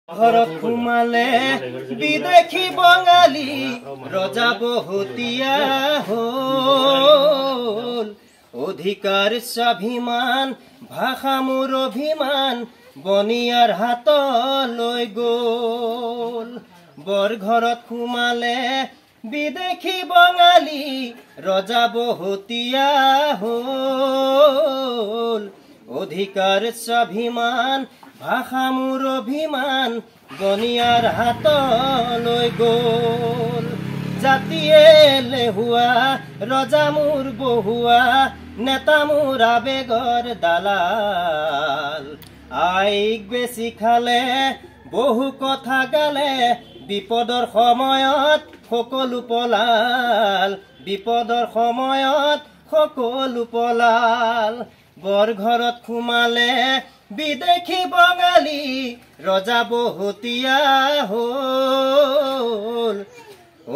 ঘৰত সোমালে বিদেশী বঙালী ৰজা বহুতীয়া হ'ল। অধিকাৰ স্বাভিমান ভাষা মোৰ অভিমান বনিয়াৰ হাতলৈ গ'ল। বৰ ঘৰত সোমালে বিদেশী বঙালী ৰজা বহুতীয়া হ'ল। অধিকাৰ স্বাভিমান ভাষা মোৰ অভিমান বনিয়াৰ হাতলৈ গ'ল। জাতিয়ে লেহুৱা ৰজা মোৰ বহুৱা নেতা মোৰ আবেগৰ দালাল। আইক বেছি খালে বহু কথা গালে বিপদৰ সময়ত সকলো পলাল। বিপদৰ সময়ত সকলো পলাল। বৰ ঘৰত সোমালে বিদেশী বঙালী ৰজা বহুতীয়া হ'ল।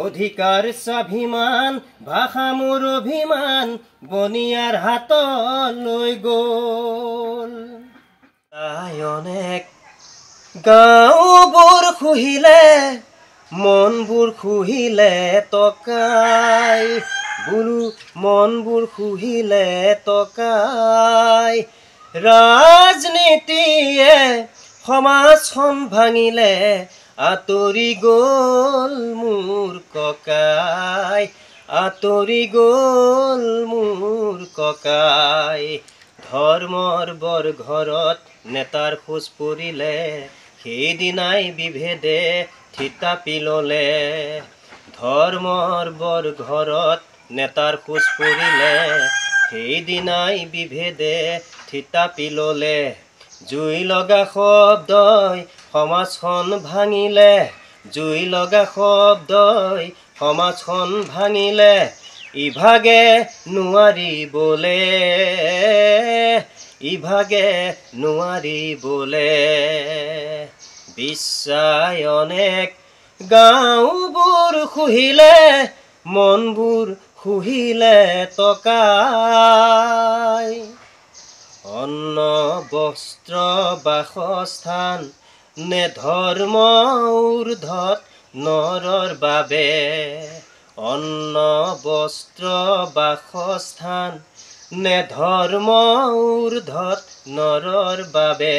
অধিকাৰ স্বাভিমান ভাষা মোৰ অভিমান বনিয়াৰ হাতলৈ গ'ল। অনেক গাঁওবোৰ খুহিলে মনবোৰ খুহিলে টকাই। বোলো মনবোৰ খুহিলে টকাই। ৰাজনীতিয়ে সমাজখন ভাঙিলে আঁতৰি গ'ল মোৰ ককাই। আঁতৰি গ'ল মোৰ ককাই। ধৰ্মৰ বৰ ঘৰত নেতাৰ খোজ পৰিলে সেইদিনাই বিভেদে থিতাপি ল'লে। ধৰ্মৰ বৰ ঘৰত নেতাৰ খোজ পৰিলে সেইদিনাই বিভেদে থিতাপি ল'লে। জুই লগা শব্দই সমাজখন ভাঙিলে। জুই লগা শব্দই সমাজখন ভাঙিলে। ইভাগে নোৱাৰিবলে ইভাগে নোৱাৰিবলে। বিশ্বাই অনেক গাঁওবোৰ খুহিলে মনবোৰ খুহিলে টকাই। অন্ন বস্ত্ৰ বাসস্থান নে ধৰ্ম ঊৰ্ধত নৰৰ বাবে। অন্ন বস্ত্ৰ বাসস্থান নে ধৰ্ম ঊৰ্ধত নৰৰ বাবে।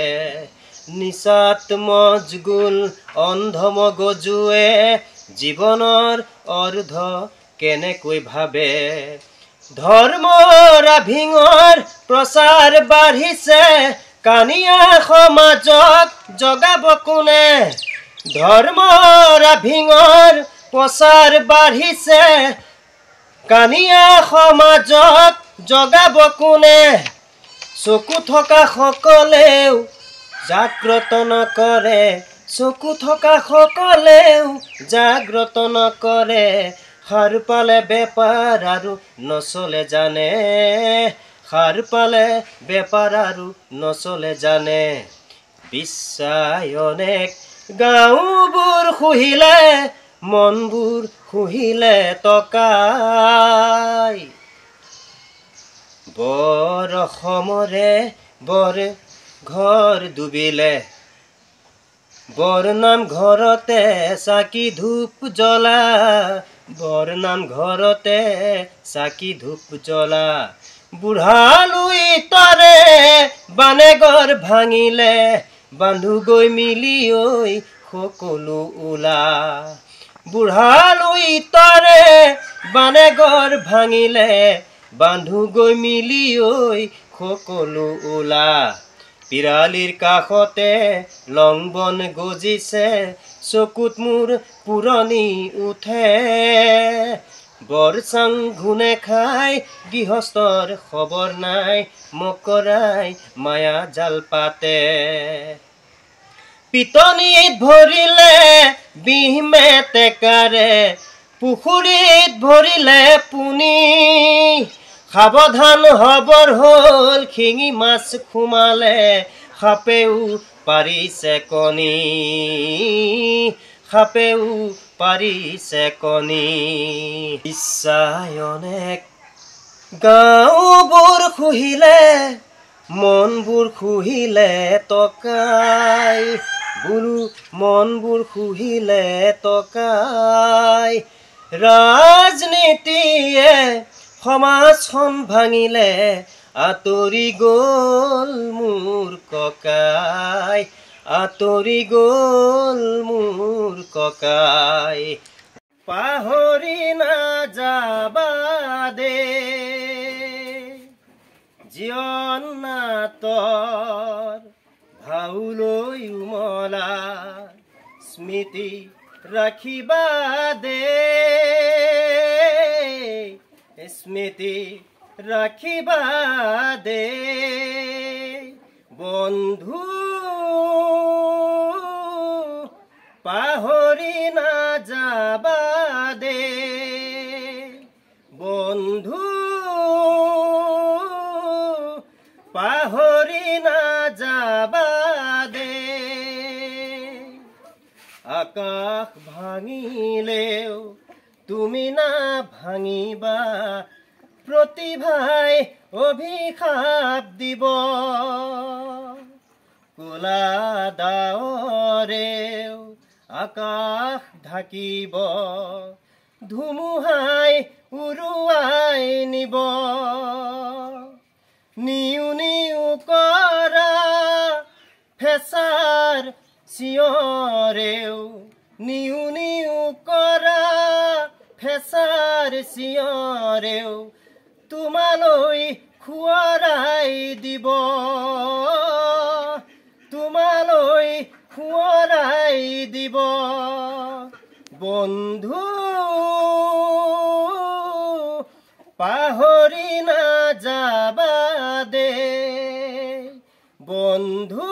নিচাত মজগুল অন্ধ মগজুৱে জীৱনৰ অৰ্ধ কেনেকৈ ভাবে। ধৰ্মৰ আভিঙৰ প্ৰচাৰ বাঢ়িছে কানিয়া সমাজক জগাব কোনে। ধৰ্মৰ আভিঙৰ প্ৰচাৰ বাঢ়িছে কানিয়া সমাজক জগাব কোনে। চকু থকা সকলেও জাগ্ৰত নকৰে। চকু থকা সকলেও জাগ্ৰত নকৰে। সাৰ পালে বেপাৰ আৰু নচলে জানে। সাৰ পালে বেপাৰ আৰু নচলে জানে। বিশ্বাই অনেক গাঁওবোৰ খুহিলে মনবোৰ খুহিলে টকাই। বৰ অসমৰে বৰ ঘৰ ডুবিলে বৰ নাম ঘৰতে চাকি ধূপ জ্বলা। বৰ নাম ঘৰতে চাকি ধূপ জ্বলা। বুঢ়ালুই তৰে বানেগৰ ভাঙিলে বান্ধু গৈ মিলি ঐ সকলো ওলা। বুঢ়ালুই তৰে বানেগৰ ভাঙিলে বান্ধু গৈ মিলি ঐ সকলো ওলা। পিৰালিৰ কাষতে লংবন গজিছে চকুত মোৰ পুৰণি উঠে। বৰচাং ঘুনে খাই গৃহস্থৰ খবৰ নাই মকৰাই মায়া জাল পাতে। পিটনিত ভৰিলে বিহ মেটেকাৰে পুখুৰীত ভৰিলে পুনি। সাৱধান হবৰ হ'ল শিঙি মাছ সোমালে সাপেও পাৰিছে কণী। সাপেও পাৰিছে কণী। বিশ্বাই অনেক গাঁওবোৰ খুহিলে মনবোৰ খুহিলে টকাই। বোলো মনবোৰ শুহিলে টকাই ৰাজনীতিয়ে সমাজখন ভাঙিলে আঁতৰি গ'ল মোৰ ককাই আঁতৰি গ'ল মোৰ ককাই পাহৰি নাযাবা দে জীৱন নাটৰ ভাউলৈ উমলা স্মৃতি ৰাখিবা দে স্মৃতি ৰাখিবা দে বন্ধু পাহৰি নাযাবা দে বন্ধু পাহৰি নাযাবা দে আকাশ ভাঙিলেও তুমি না ভাঙিবা প্ৰতিভাই অভিশাপ দিব কোলা ডাৱৰেও আকাশ ঢাকিব ধুমুহাই উৰুৱাই নিব নিউ নিউ কৰা ফেঁচাৰ চিঞৰেও নিউ নিউ কৰা ফেঁচাৰ চিঞৰেও তোমালৈ খুৱৰাই দিব তোমালৈ খুৱৰাই দিব বন্ধু পাহৰি নাযাবা দে বন্ধু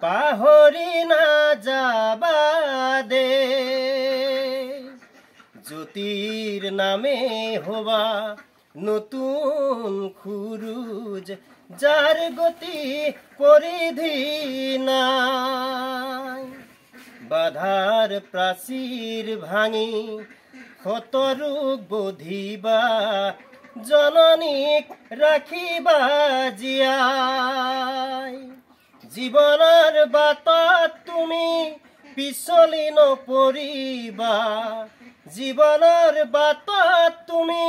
পাহৰি নাযাবা দে জ্যোতিৰ নামে হবা নতুন খুৰুজ যাৰ গতি পৰিধি নাই বাধাৰ প্ৰাচীৰ ভাঙি শতৰোগ বধিবা জননীক ৰাখিবা জীয়াই জীৱনৰ বাটত তুমি পিছলি নপৰিবা জীৱনৰ বাটত তুমি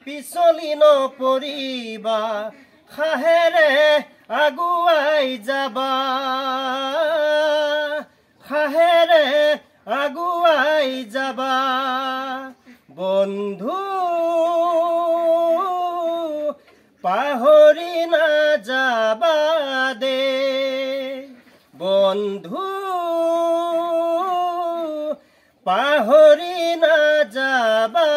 পিছলি নপৰিবা সাহেৰে আগুৱাই যাবা সাহেৰে আগুৱাই যাবা বন্ধু পাহৰি নাযাবা দে বন্ধু পাহৰি নাযাবা